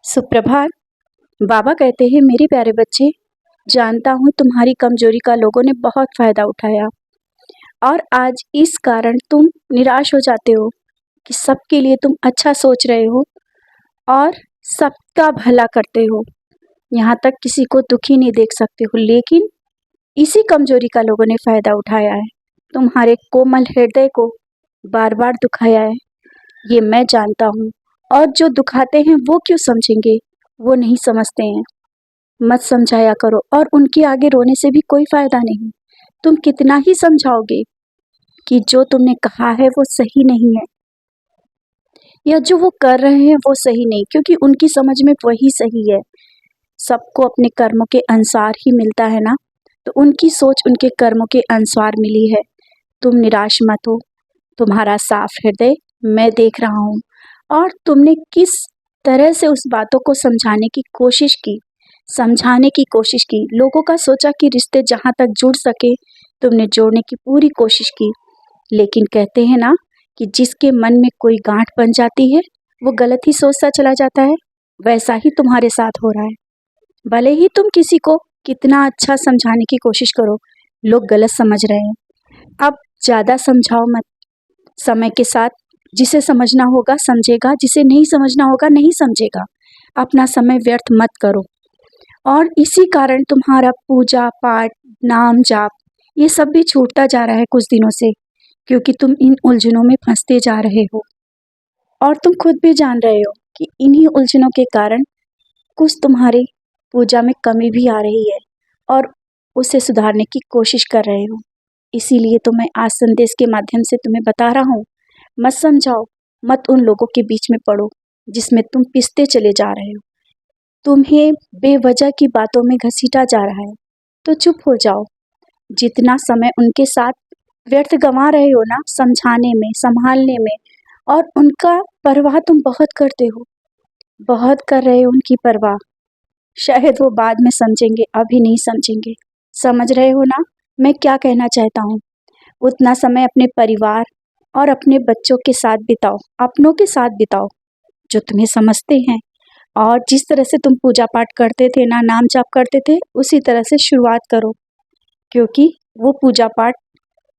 सुप्रभात। बाबा कहते हैं, मेरे प्यारे बच्चे, जानता हूँ तुम्हारी कमजोरी का लोगों ने बहुत फायदा उठाया और आज इस कारण तुम निराश हो जाते हो कि सबके लिए तुम अच्छा सोच रहे हो और सबका भला करते हो, यहाँ तक किसी को दुखी नहीं देख सकते हो। लेकिन इसी कमजोरी का लोगों ने फायदा उठाया है, तुम्हारे कोमल हृदय को बार बार दुखाया है, ये मैं जानता हूँ। और जो दुखाते हैं वो क्यों समझेंगे, वो नहीं समझते हैं। मत समझाया करो और उनके आगे रोने से भी कोई फायदा नहीं। तुम कितना ही समझाओगे कि जो तुमने कहा है वो सही नहीं है या जो वो कर रहे हैं वो सही नहीं, क्योंकि उनकी समझ में वही सही है। सबको अपने कर्मों के अनुसार ही मिलता है ना, तो उनकी सोच उनके कर्मों के अनुसार मिली है। तुम निराश मत हो, तुम्हारा साफ हृदय मैं देख रहा हूँ और तुमने किस तरह से उस बातों को समझाने की कोशिश की, समझाने की कोशिश की। लोगों का सोचा कि रिश्ते जहाँ तक जुड़ सके तुमने जोड़ने की पूरी कोशिश की, लेकिन कहते हैं ना कि जिसके मन में कोई गांठ बन जाती है वो गलत ही सोचता चला जाता है। वैसा ही तुम्हारे साथ हो रहा है। भले ही तुम किसी को कितना अच्छा समझाने की कोशिश करो, लोग गलत समझ रहे हैं। अब ज़्यादा समझाओ मत। समय के साथ जिसे समझना होगा समझेगा, जिसे नहीं समझना होगा नहीं समझेगा। अपना समय व्यर्थ मत करो। और इसी कारण तुम्हारा पूजा पाठ, नाम जाप, ये सब भी छूटता जा रहा है कुछ दिनों से, क्योंकि तुम इन उलझनों में फंसते जा रहे हो। और तुम खुद भी जान रहे हो कि इन्हीं उलझनों के कारण कुछ तुम्हारी पूजा में कमी भी आ रही है और उसे सुधारने की कोशिश कर रहे हो। इसीलिए तो मैं आज संदेश के माध्यम से तुम्हें बता रहा हूँ, मत समझाओ, मत उन लोगों के बीच में पड़ो जिसमें तुम पिसते चले जा रहे हो। तुम्हें बेवजह की बातों में घसीटा जा रहा है, तो चुप हो जाओ। जितना समय उनके साथ व्यर्थ गंवा रहे हो ना, समझाने में, संभालने में, और उनका परवाह तुम बहुत करते हो, बहुत कर रहे हो उनकी परवाह। शायद वो बाद में समझेंगे, अभी नहीं समझेंगे। समझ रहे हो ना मैं क्या कहना चाहता हूँ? उतना समय अपने परिवार और अपने बच्चों के साथ बिताओ, अपनों के साथ बिताओ जो तुम्हें समझते हैं। और जिस तरह से तुम पूजा पाठ करते थे ना, नाम जाप करते थे, उसी तरह से शुरुआत करो, क्योंकि वो पूजा पाठ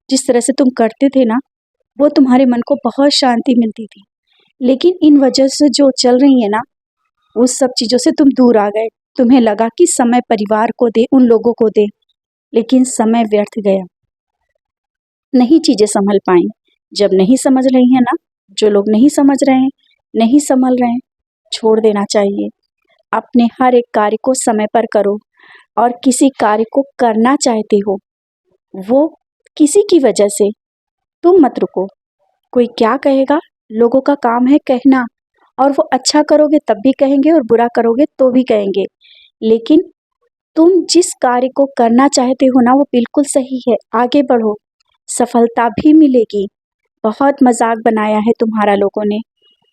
जिस तरह से तुम करते थे ना, वो तुम्हारे मन को बहुत शांति मिलती थी। लेकिन इन वजह से जो चल रही है ना, उस सब चीज़ों से तुम दूर आ गए। तुम्हें लगा कि समय परिवार को दे, उन लोगों को दे, लेकिन समय व्यर्थ गया, नहीं चीज़ें संभल पाई। जब नहीं समझ रही है ना, जो लोग नहीं समझ रहे हैं, नहीं संभल रहे हैं, छोड़ देना चाहिए। अपने हर एक कार्य को समय पर करो, और किसी कार्य को करना चाहते हो वो किसी की वजह से तुम मत रुको। कोई क्या कहेगा, लोगों का काम है कहना, और वो अच्छा करोगे तब भी कहेंगे और बुरा करोगे तो भी कहेंगे। लेकिन तुम जिस कार्य को करना चाहते हो ना, वो बिल्कुल सही है, आगे बढ़ो, सफलता भी मिलेगी। बहुत मजाक बनाया है तुम्हारा लोगों ने,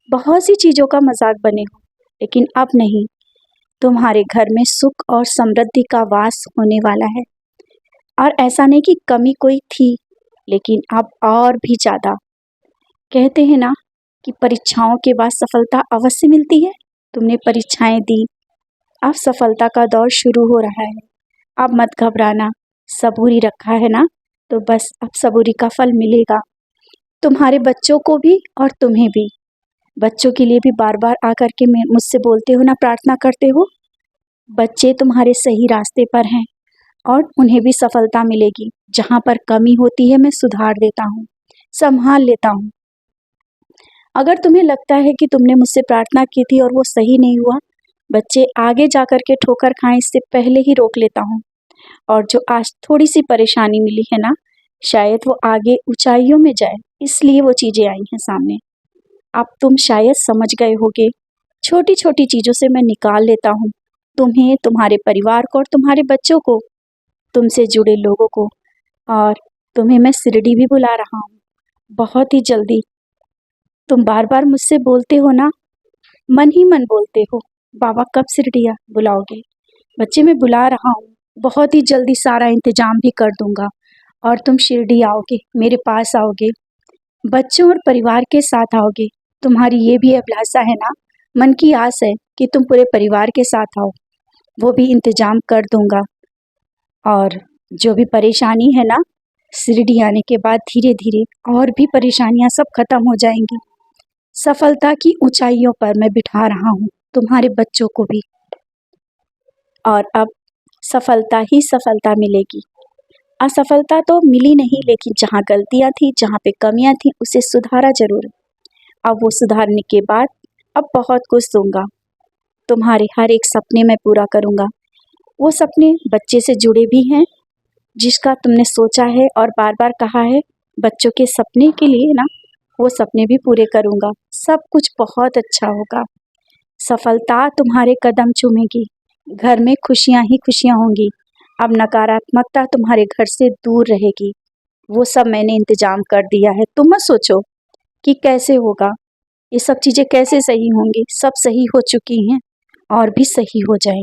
बहुत सी चीज़ों का मजाक बने हो, लेकिन अब नहीं। तुम्हारे घर में सुख और समृद्धि का वास होने वाला है। और ऐसा नहीं कि कमी कोई थी, लेकिन अब और भी ज़्यादा। कहते हैं ना कि परीक्षाओं के बाद सफलता अवश्य मिलती है। तुमने परीक्षाएं दी, अब सफलता का दौर शुरू हो रहा है। अब मत घबराना, सबूरी रखा है ना, तो बस अब सबूरी का फल मिलेगा, तुम्हारे बच्चों को भी और तुम्हें भी। बच्चों के लिए भी बार बार आकर के मुझसे बोलते हो ना, प्रार्थना करते हो। बच्चे तुम्हारे सही रास्ते पर हैं और उन्हें भी सफलता मिलेगी। जहाँ पर कमी होती है मैं सुधार देता हूँ, संभाल लेता हूँ। अगर तुम्हें लगता है कि तुमने मुझसे प्रार्थना की थी और वो सही नहीं हुआ, बच्चे आगे जाकर के ठोकर खाएं इससे पहले ही रोक लेता हूँ। और जो आज थोड़ी सी परेशानी मिली है ना, शायद वो आगे ऊंचाइयों में जाए, इसलिए वो चीज़ें आई हैं सामने। अब तुम शायद समझ गए होगे, छोटी छोटी चीज़ों से मैं निकाल लेता हूँ तुम्हें, तुम्हारे परिवार को और तुम्हारे बच्चों को, तुमसे जुड़े लोगों को। और तुम्हें मैं शिरडी भी बुला रहा हूँ बहुत ही जल्दी। तुम बार बार मुझसे बोलते हो ना, मन ही मन बोलते हो, बाबा कब शिरडिया बुलाओगे? बच्चे मैं बुला रहा हूँ, बहुत ही जल्दी सारा इंतजाम भी कर दूंगा और तुम शिरडी आओगे, मेरे पास आओगे, बच्चों और परिवार के साथ आओगे। तुम्हारी ये भी अभिलाषा है ना, मन की आस है कि तुम पूरे परिवार के साथ आओ, वो भी इंतजाम कर दूंगा। और जो भी परेशानी है ना, शिरडी आने के बाद धीरे धीरे और भी परेशानियां सब खत्म हो जाएंगी। सफलता की ऊंचाइयों पर मैं बिठा रहा हूँ तुम्हारे बच्चों को भी, और अब सफलता ही सफलता मिलेगी। असफलता तो मिली नहीं, लेकिन जहाँ गलतियां थी, जहाँ पे कमियां थी, उसे सुधारा जरूर। अब वो सुधारने के बाद अब बहुत कुछ दूंगा। तुम्हारे हर एक सपने मैं पूरा करूंगा। वो सपने बच्चे से जुड़े भी हैं, जिसका तुमने सोचा है और बार बार कहा है। बच्चों के सपने के लिए ना, वो सपने भी पूरे करूंगा। सब कुछ बहुत अच्छा होगा। सफलता तुम्हारे कदम चूमेगी। घर में खुशियां ही खुशियां होंगी। अब नकारात्मकता तुम्हारे घर से दूर रहेगी। वो सब मैंने इंतजाम कर दिया है। तुम मत सोचो कि कैसे होगा, ये सब चीज़ें कैसे सही होंगी। सब सही हो चुकी हैं और भी सही हो जाएंगी।